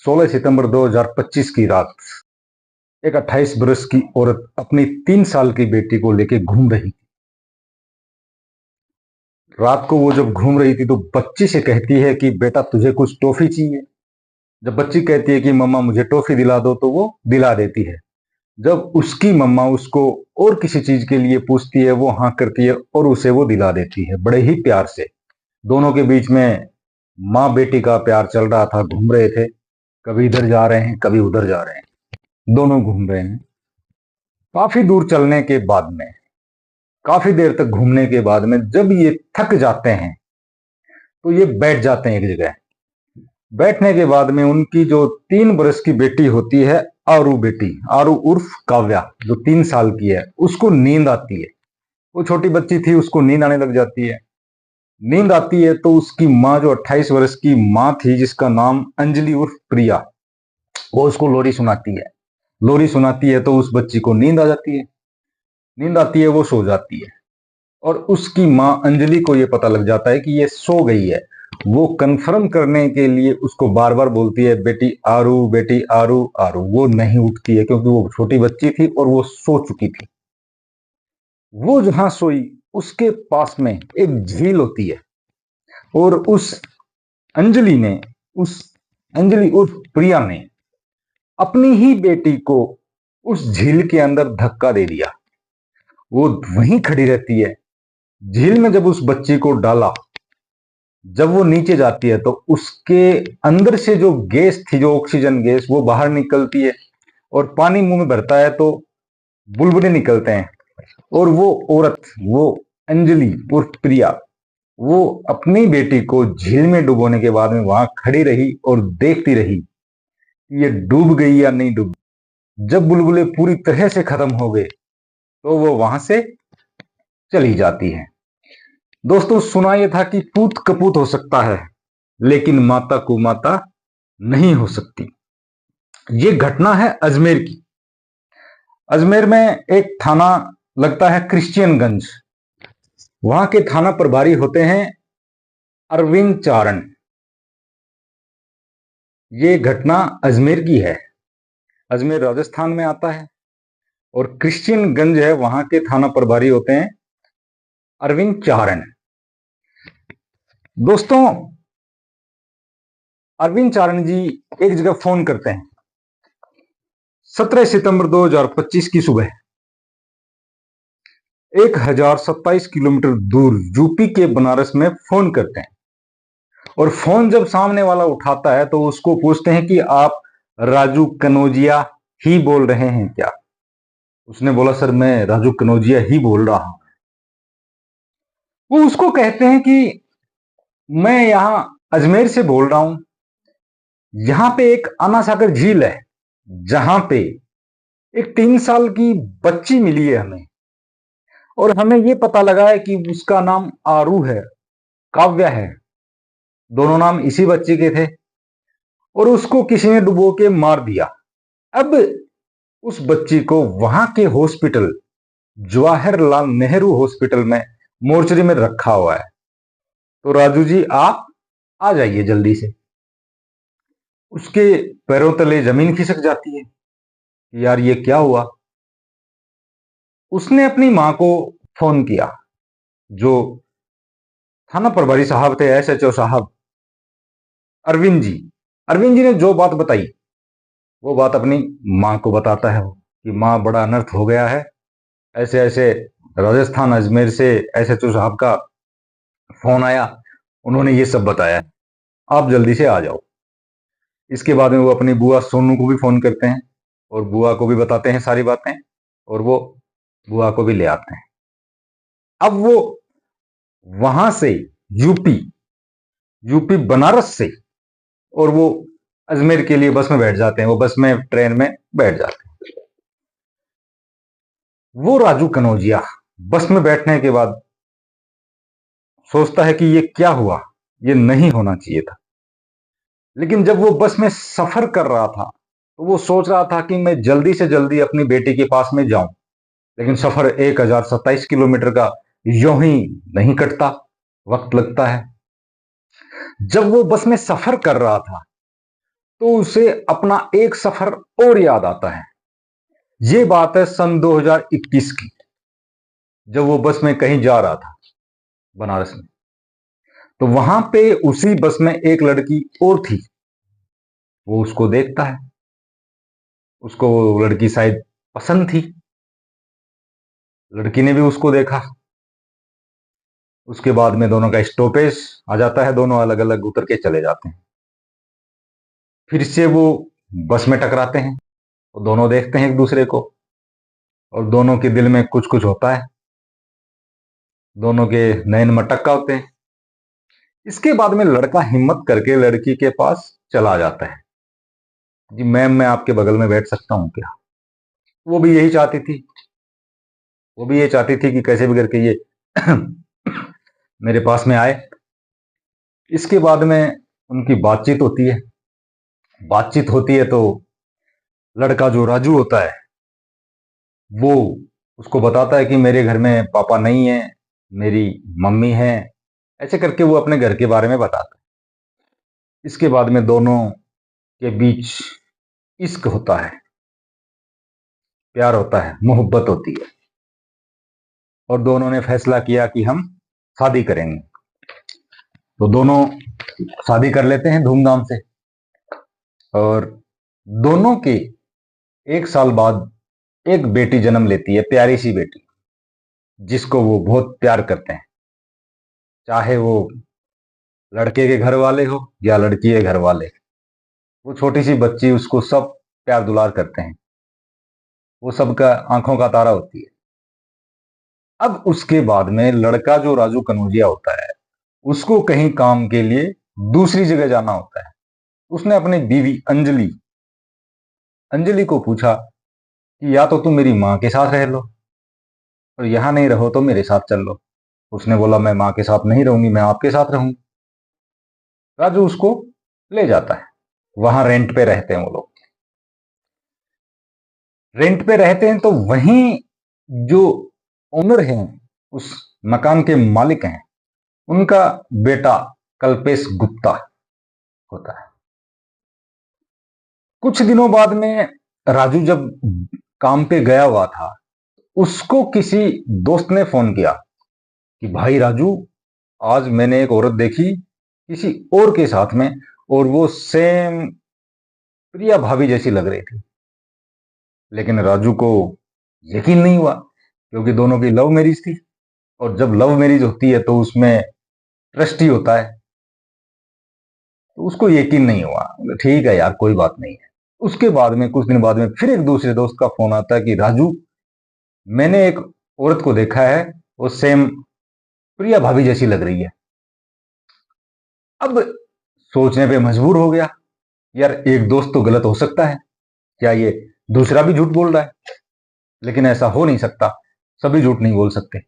16 सितंबर 2025 की रात एक 28 बरस की औरत अपनी 3 साल की बेटी को लेकर घूम रही थी। रात को वो जब घूम रही थी तो बच्ची से कहती है कि बेटा तुझे कुछ टॉफी चाहिए। जब बच्ची कहती है कि मम्मा मुझे टॉफी दिला दो तो वो दिला देती है। जब उसकी मम्मा उसको और किसी चीज के लिए पूछती है वो हाँ करती है और उसे वो दिला देती है बड़े ही प्यार से। दोनों के बीच में माँ बेटी का प्यार चल रहा था। घूम रहे थे, कभी इधर जा रहे हैं कभी उधर जा रहे हैं, दोनों घूम रहे हैं। काफी दूर चलने के बाद में, काफी देर तक घूमने के बाद में जब ये थक जाते हैं तो ये बैठ जाते हैं एक जगह। बैठने के बाद में उनकी जो 3 बरस की बेटी होती है, आरू बेटी, आरू उर्फ काव्या, जो 3 साल की है, उसको नींद आती है। वो छोटी बच्ची थी, उसको नींद आने लग जाती है। नींद आती है तो उसकी माँ, जो 28 वर्ष की माँ थी जिसका नाम अंजलि उर्फ प्रिया, वो उसको लोरी सुनाती है। लोरी सुनाती है तो उस बच्ची को नींद आ जाती है। नींद आती है, वो सो जाती है। और उसकी माँ अंजलि को यह पता लग जाता है कि ये सो गई है। वो कंफर्म करने के लिए उसको बार बार बोलती है बेटी आरू आरू। वो नहीं उठती है क्योंकि वो छोटी बच्ची थी और वो सो चुकी थी। वो जहां सोई उसके पास में एक झील होती है और अंजलि ने उस अंजलि उर्फ प्रिया ने अपनी ही बेटी को उस झील के अंदर धक्का दे दिया। वो वहीं खड़ी रहती है। झील में जब उस बच्ची को डाला, जब वो नीचे जाती है तो उसके अंदर से जो गैस थी, जो ऑक्सीजन गैस, वो बाहर निकलती है और पानी मुंह में भरता है तो बुलबुले निकलते हैं। और वो औरत, वो अंजलि उर्फ प्रिया, वो अपनी बेटी को झील में डुबोने के बाद में वहां खड़ी रही और देखती रही कि ये डूब गई या नहीं डूब। जब बुलबुले पूरी तरह से खत्म हो गए तो वो वहां से चली जाती है। दोस्तों, सुना यह था कि पूत कपूत हो सकता है लेकिन माता को माता नहीं हो सकती। ये घटना है अजमेर की। अजमेर में एक थाना लगता है क्रिश्चियनगंज। वहां के थाना प्रभारी होते हैं अरविंद चारण। ये घटना अजमेर की है। अजमेर राजस्थान में आता है और क्रिश्चियनगंज है, वहां के थाना प्रभारी होते हैं अरविंद चारण। दोस्तों, अरविंद चारण जी एक जगह फोन करते हैं 17 सितंबर 2025 की सुबह। 1027 किलोमीटर दूर यूपी के बनारस में फोन करते हैं। और फोन जब सामने वाला उठाता है तो उसको पूछते हैं कि आप राजू कनौजिया ही बोल रहे हैं क्या? उसने बोला, सर मैं राजू कनौजिया ही बोल रहा हूं। वो उसको कहते हैं कि मैं यहां अजमेर से बोल रहा हूं। यहां पे एक आना सागर झील है जहां पे एक 3 साल की बच्ची मिली है हमें। और हमें यह पता लगा है कि उसका नाम आरू है, काव्या है। दोनों नाम इसी बच्ची के थे और उसको किसी ने डुबो के मार दिया। अब उस बच्ची को वहां के हॉस्पिटल, जवाहरलाल नेहरू हॉस्पिटल में, मोर्चरी में रखा हुआ है। तो राजू जी आप आ जाइए जल्दी से। उसके पैरों तले जमीन खिसक जाती है कि यार ये क्या हुआ। उसने अपनी मां को फोन किया, जो थाना प्रभारी साहब थे, एसएचओ साहब अरविंद जी। अरविंद जी ने जो बात बताई वो बात अपनी मां को बताता है वो, कि मां बड़ा अनर्थ हो गया है। ऐसे ऐसे राजस्थान अजमेर से एसएचओ साहब का फोन आया, उन्होंने ये सब बताया, आप जल्दी से आ जाओ। इसके बाद में वो अपनी बुआ सोनू को भी फोन करते हैं और बुआ को भी बताते हैं सारी बातें और वो बुआ को भी ले आते हैं। अब वो वहां से यूपी यूपी बनारस से और वो अजमेर के लिए बस में बैठ जाते हैं। वो बस में, ट्रेन में बैठ जाते हैं। वो राजू कनौजिया बस में बैठने के बाद सोचता है कि ये क्या हुआ, ये नहीं होना चाहिए था। लेकिन जब वो बस में सफर कर रहा था तो वो सोच रहा था कि मैं जल्दी से जल्दी अपनी बेटी के पास में जाऊं। लेकिन सफर 1027 किलोमीटर का यूं ही नहीं कटता, वक्त लगता है। जब वो बस में सफर कर रहा था तो उसे अपना एक सफर और याद आता है। ये बात है सन 2021 की, जब वो बस में कहीं जा रहा था बनारस में। तो वहां पे उसी बस में एक लड़की और थी। वो उसको देखता है, उसको वो लड़की शायद पसंद थी। लड़की ने भी उसको देखा। उसके बाद में दोनों का स्टॉपेज आ जाता है, दोनों अलग अलग उतर के चले जाते हैं। फिर से वो बस में टकराते हैं, और दोनों देखते हैं एक दूसरे को, और दोनों के दिल में कुछ कुछ होता है। दोनों के नयन मटक्का होते हैं। इसके बाद में लड़का हिम्मत करके लड़की के पास चला जाता है। जी मैम, मैं आपके बगल में बैठ सकता हूँ क्या? वो भी यही चाहती थी। वो भी ये चाहती थी कि कैसे भी करके ये मेरे पास में आए। इसके बाद में उनकी बातचीत होती है। बातचीत होती है तो लड़का जो राजू होता है, वो उसको बताता है कि मेरे घर में पापा नहीं है, मेरी मम्मी है। ऐसे करके वो अपने घर के बारे में बताता है। इसके बाद में दोनों के बीच इश्क होता है, प्यार होता है, मोहब्बत होती है, और दोनों ने फैसला किया कि हम शादी करेंगे। तो दोनों शादी कर लेते हैं धूमधाम से। और दोनों के एक साल बाद एक बेटी जन्म लेती है, प्यारी सी बेटी, जिसको वो बहुत प्यार करते हैं। चाहे वो लड़के के घर वाले हो या लड़की के घर वाले, वो छोटी सी बच्ची, उसको सब प्यार दुलार करते हैं। वो सबका आंखों का तारा होती है। अब उसके बाद में लड़का जो राजू कनौजिया होता है, उसको कहीं काम के लिए दूसरी जगह जाना होता है। उसने अपनी बीवी अंजलि अंजलि को पूछा कि या तो तुम मेरी माँ के साथ रह लो, और यहां नहीं रहो तो मेरे साथ चल लो। उसने बोला मैं माँ के साथ नहीं रहूंगी, मैं आपके साथ रहूंगी। राजू उसको ले जाता है। वहां रेंट पे रहते हैं वो लोग। रेंट पे रहते हैं तो वहीं जो ओनर हैं, उस मकान के मालिक हैं, उनका बेटा कल्पेश गुप्ता होता है। कुछ दिनों बाद में राजू जब काम पे गया हुआ था, उसको किसी दोस्त ने फोन किया कि भाई राजू, आज मैंने एक औरत देखी किसी और के साथ में, और वो सेम प्रिया भाभी जैसी लग रही थी। लेकिन राजू को यकीन नहीं हुआ, क्योंकि दोनों की लव मैरिज थी। और जब लव मैरिज होती है तो उसमें ट्रस्ट ही होता है। तो उसको यकीन नहीं हुआ। ठीक है यार, कोई बात नहीं है। उसके बाद में कुछ दिन बाद में फिर एक दूसरे दोस्त का फोन आता है कि राजू, मैंने एक औरत को देखा है, वो सेम प्रिया भाभी जैसी लग रही है। अब सोचने पे मजबूर हो गया, यार एक दोस्त तो गलत हो सकता है, क्या ये दूसरा भी झूठ बोल रहा है? लेकिन ऐसा हो नहीं सकता, सभी झूठ नहीं बोल सकते।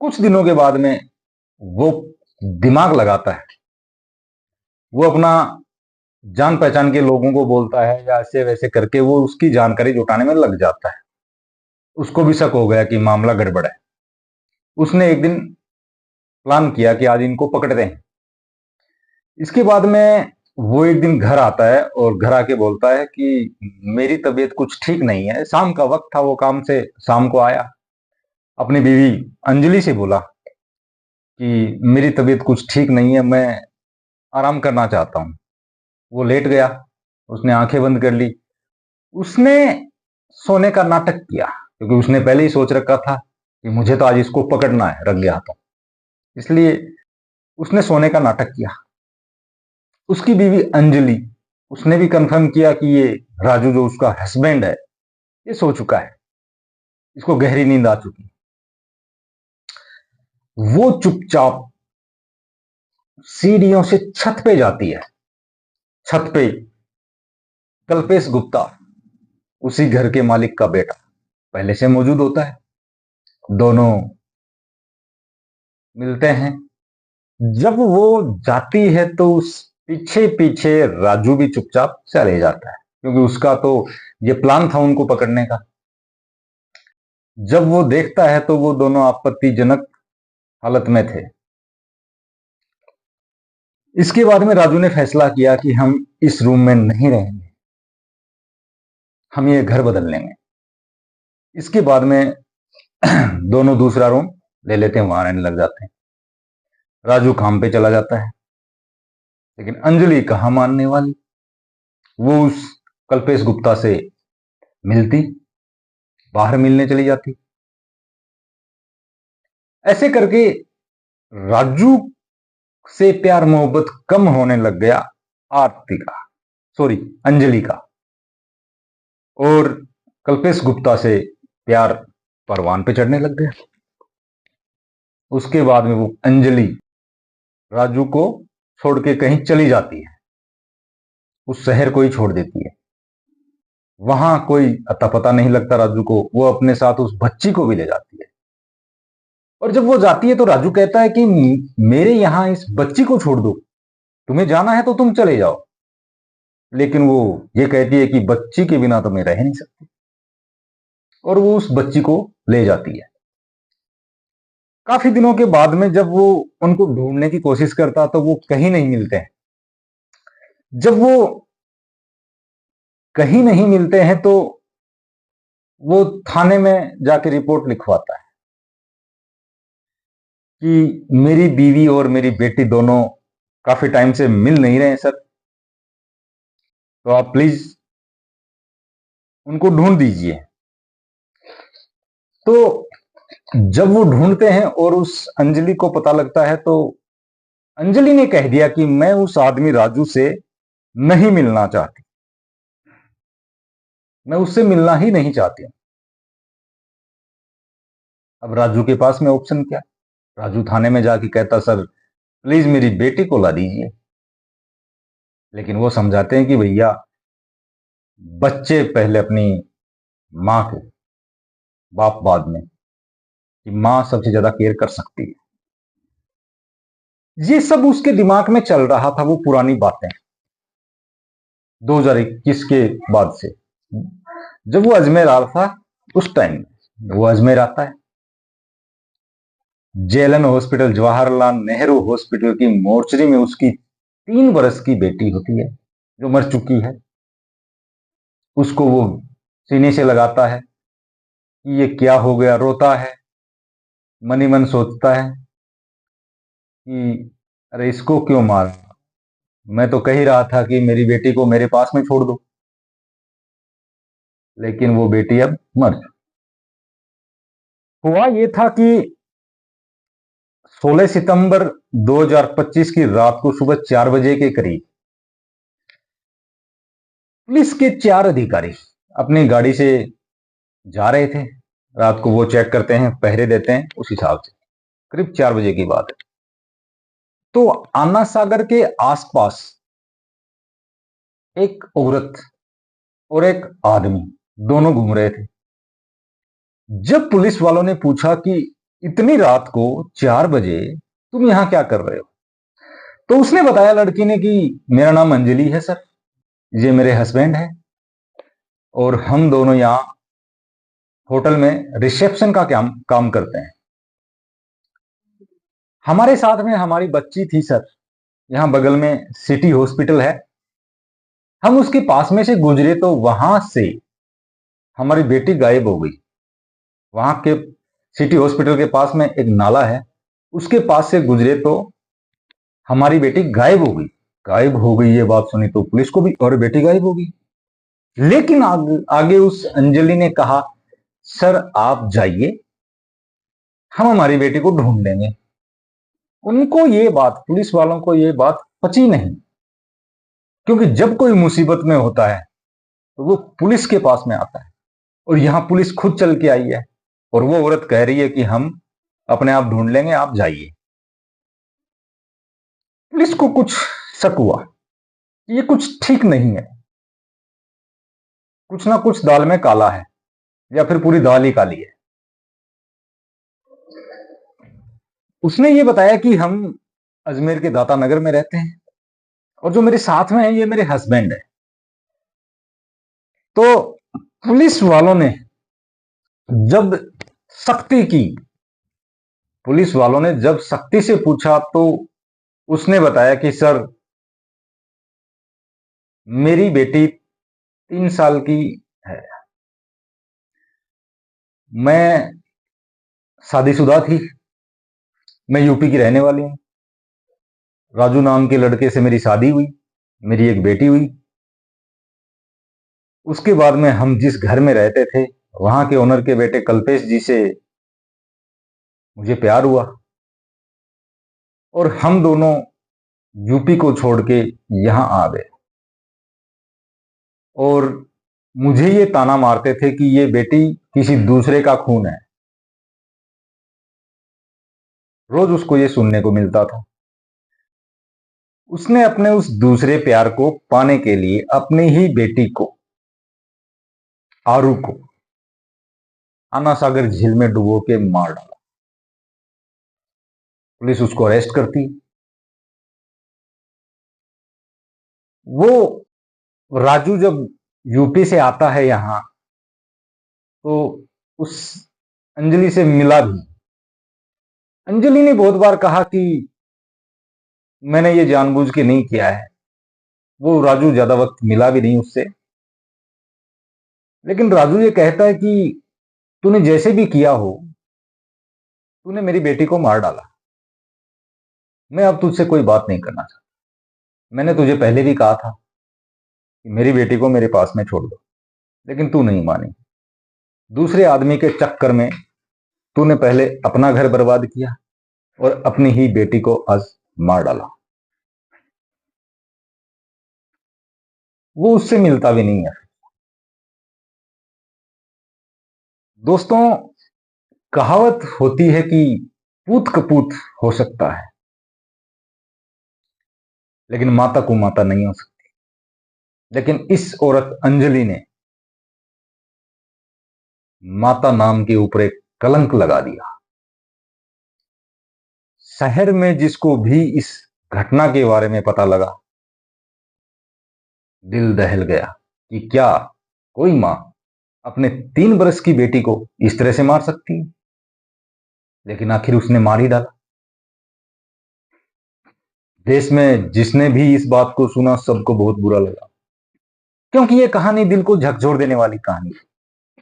कुछ दिनों के बाद में वो दिमाग लगाता है। वो अपना जान पहचान के लोगों को बोलता है, या ऐसे वैसे करके वो उसकी जानकारी जुटाने में लग जाता है। उसको भी शक हो गया कि मामला गड़बड़ है। उसने एक दिन प्लान किया कि आज इनको पकड़ते हैं। इसके बाद में वो एक दिन घर आता है, और घर आके बोलता है कि मेरी तबीयत कुछ ठीक नहीं है। शाम का वक्त था, वो काम से शाम को आया। अपनी बीवी अंजलि से बोला कि मेरी तबीयत कुछ ठीक नहीं है, मैं आराम करना चाहता हूं। वो लेट गया, उसने आंखें बंद कर ली। उसने सोने का नाटक किया, क्योंकि उसने पहले ही सोच रखा था कि मुझे तो आज इसको पकड़ना है रंगे हाथों। इसलिए उसने सोने का नाटक किया। उसकी बीवी अंजलि, उसने भी कंफर्म किया कि ये राजू जो उसका हस्बैंड है, ये सो चुका है, इसको गहरी नींद आ चुकी। वो चुपचाप सीढ़ियों से छत पे जाती है। छत पे कल्पेश गुप्ता, उसी घर के मालिक का बेटा, पहले से मौजूद होता है। दोनों मिलते हैं। जब वो जाती है तो उस पीछे पीछे राजू भी चुपचाप चले जाता है, क्योंकि उसका तो ये प्लान था उनको पकड़ने का। जब वो देखता है तो वो दोनों आपत्तिजनक हालत में थे। इसके बाद में राजू ने फैसला किया कि हम इस रूम में नहीं रहेंगे, हम ये घर बदल लेंगे। इसके बाद में दोनों दूसरा रूम ले लेते हैं, वहां रहने लग जाते हैं। राजू काम पे चला जाता है, लेकिन अंजलि कहाँ मानने वाली, वो उस कल्पेश गुप्ता से मिलती, बाहर मिलने चली जाती। ऐसे करके राजू से प्यार मोहब्बत कम होने लग गया आरती का, सॉरी अंजलि का, और कल्पेश गुप्ता से प्यार परवान पे चढ़ने लग गया। उसके बाद में वो अंजलि राजू को छोड़ के कहीं चली जाती है, उस शहर को ही छोड़ देती है। वहां कोई अता पता नहीं लगता राजू को, वो अपने साथ उस बच्ची को भी ले जाती है। और जब वो जाती है तो राजू कहता है कि मेरे यहां इस बच्ची को छोड़ दो, तुम्हें जाना है तो तुम चले जाओ। लेकिन वो ये कहती है कि बच्ची के बिना तो मैं रह नहीं सकती, और वो उस बच्ची को ले जाती है। काफी दिनों के बाद में जब वो उनको ढूंढने की कोशिश करता तो वो कहीं नहीं मिलते हैं। जब वो कहीं नहीं मिलते हैं तो वो थाने में जाके रिपोर्ट लिखवाता है कि मेरी बीवी और मेरी बेटी दोनों काफी टाइम से मिल नहीं रहे हैं सर, तो आप प्लीज उनको ढूंढ दीजिए। तो जब वो ढूंढते हैं और उस अंजलि को पता लगता है, तो अंजलि ने कह दिया कि मैं उस आदमी राजू से नहीं मिलना चाहती, मैं उससे मिलना ही नहीं चाहती हूं। अब राजू के पास में ऑप्शन क्या? राजू थाने में जाके कहता सर प्लीज मेरी बेटी को ला दीजिए। लेकिन वो समझाते हैं कि भैया बच्चे पहले अपनी मां के, बाप बाद में, कि मां सबसे ज्यादा केयर कर सकती है। ये सब उसके दिमाग में चल रहा था, वो पुरानी बातें 2021 के बाद से, जब वो अजमेर आ रहा था उस टाइम वो अजमेर आता है। JLN hospital, Jawaharlal Nehru hospital की मोर्चरी में उसकी 3 वर्ष की बेटी होती है जो मर चुकी है। उसको वो सीने से लगाता है कि ये क्या हो गया, रोता है, मन ही मन सोचता है कि अरे इसको क्यों मारा, मैं तो कह ही रहा था कि मेरी बेटी को मेरे पास में छोड़ दो। लेकिन वो बेटी अब मर चुकी। हुआ ये था कि 16 सितंबर 2025 की रात को सुबह 4 बजे के करीब पुलिस के 4 अधिकारी अपनी गाड़ी से जा रहे थे। रात को वो चेक करते हैं, पहरे देते हैं, उस हिसाब से करीब 4 बजे की बात है। तो आना सागर के आसपास एक औरत और एक आदमी दोनों घूम रहे थे। जब पुलिस वालों ने पूछा कि इतनी रात को 4 बजे तुम यहां क्या कर रहे हो, तो उसने बताया लड़की ने कि मेरा नाम अंजलि है सर, ये मेरे हस्बैंड है, और हम दोनों यहाँ होटल में रिसेप्शन का काम करते हैं। हमारे साथ में हमारी बच्ची थी सर, यहाँ बगल में सिटी हॉस्पिटल है, हम उसके पास में से गुजरे तो वहां से हमारी बेटी गायब हो गई। वहां के सिटी हॉस्पिटल के पास में एक नाला है, उसके पास से गुजरे तो हमारी बेटी गायब हो गई। गायब हो गई ये बात सुनी तो पुलिस को भी, और बेटी गायब हो गई। लेकिन आगे उस अंजलि ने कहा सर आप जाइए, हम हमारी बेटी को ढूंढ लेंगे। उनको ये बात, पुलिस वालों को ये बात पची नहीं, क्योंकि जब कोई मुसीबत में होता है तो वो पुलिस के पास में आता है, और यहां पुलिस खुद चल के आई है, और वो औरत कह रही है कि हम अपने आप ढूंढ लेंगे, आप जाइए। पुलिस को कुछ शक हुआ, ये कुछ ठीक नहीं है, कुछ ना कुछ दाल में काला है, या फिर पूरी दाल ही काली है। उसने ये बताया कि हम अजमेर के दाता नगर में रहते हैं, और जो मेरे साथ में है ये मेरे हस्बैंड है। तो पुलिस वालों ने जब सख्ती की, पुलिस वालों ने जब सख्ती से पूछा, तो उसने बताया कि सर, मेरी बेटी 3 साल की है, मैं शादीशुदा थी, मैं यूपी की रहने वाली हूं, राजू नाम के लड़के से मेरी शादी हुई, मेरी एक बेटी हुई। उसके बाद में हम जिस घर में रहते थे, वहां के ओनर के बेटे कल्पेश जी से मुझे प्यार हुआ और हम दोनों यूपी को छोड़ के यहां आ गए। और मुझे ये ताना मारते थे कि ये बेटी किसी दूसरे का खून है। रोज उसको ये सुनने को मिलता था। उसने अपने उस दूसरे प्यार को पाने के लिए अपनी ही बेटी को, आरू को, आना सागर झील में डुबो के मार डाला। पुलिस उसको अरेस्ट करती। वो राजू जब यूपी से आता है यहां, तो उस अंजलि से मिला भी। अंजलि ने बहुत बार कहा कि मैंने ये जानबूझ के नहीं किया है। वो राजू ज्यादा वक्त मिला भी नहीं उससे, लेकिन राजू ये कहता है कि तूने जैसे भी किया हो, तूने मेरी बेटी को मार डाला। मैं अब तुझसे कोई बात नहीं करना चाहता। मैंने तुझे पहले भी कहा था कि मेरी बेटी को मेरे पास में छोड़ दो, लेकिन तू नहीं मानी। दूसरे आदमी के चक्कर में तूने पहले अपना घर बर्बाद किया और अपनी ही बेटी को आज मार डाला। वो उससे मिलता भी नहीं है। दोस्तों, कहावत होती है कि पूत कपूत हो सकता है, लेकिन माता को माता नहीं हो सकती। लेकिन इस औरत अंजलि ने माता नाम के ऊपर एक कलंक लगा दिया। शहर में जिसको भी इस घटना के बारे में पता लगा, दिल दहल गया कि क्या कोई मां अपने 3 बरस की बेटी को इस तरह से मार सकती है। लेकिन आखिर उसने मार ही डाला। देश में जिसने भी इस बात को सुना, सबको बहुत बुरा लगा, क्योंकि ये कहानी दिल को झकझोर देने वाली कहानी है।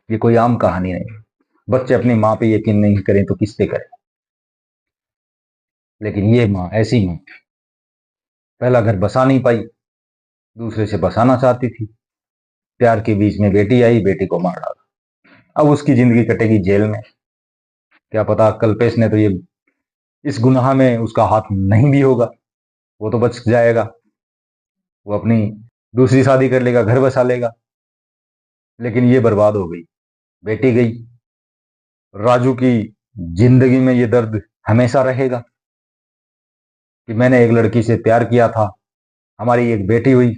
ये कोई आम कहानी नहीं। बच्चे अपनी मां पे यकीन नहीं करें तो किस पे करें। लेकिन ये मां, ऐसी मां, पहला घर बसा नहीं पाई, दूसरे से बसाना चाहती थी। प्यार के बीच में बेटी आई, बेटी को मार डाला। अब उसकी जिंदगी कटेगी जेल में। क्या पता कल्पेश ने तो ये इस गुनाह में उसका हाथ नहीं भी होगा, वो तो बच जाएगा। वो अपनी दूसरी शादी कर लेगा, घर बसा लेगा। लेकिन ये बर्बाद हो गई, बेटी गई। राजू की जिंदगी में ये दर्द हमेशा रहेगा कि मैंने एक लड़की से प्यार किया था, हमारी एक बेटी हुई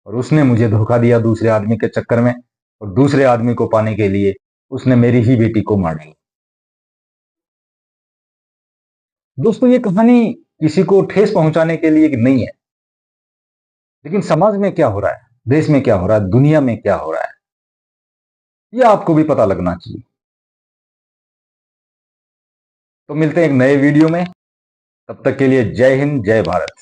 और उसने मुझे धोखा दिया दूसरे आदमी के चक्कर में, और दूसरे आदमी को पाने के लिए उसने मेरी ही बेटी को मार दिया। दोस्तों, ये कहानी किसी को ठेस पहुंचाने के लिए नहीं है, लेकिन समाज में क्या हो रहा है, देश में क्या हो रहा है, दुनिया में क्या हो रहा है, ये आपको भी पता लगना चाहिए। तो मिलते हैं एक नए वीडियो में। तब तक के लिए जय हिंद, जय भारत।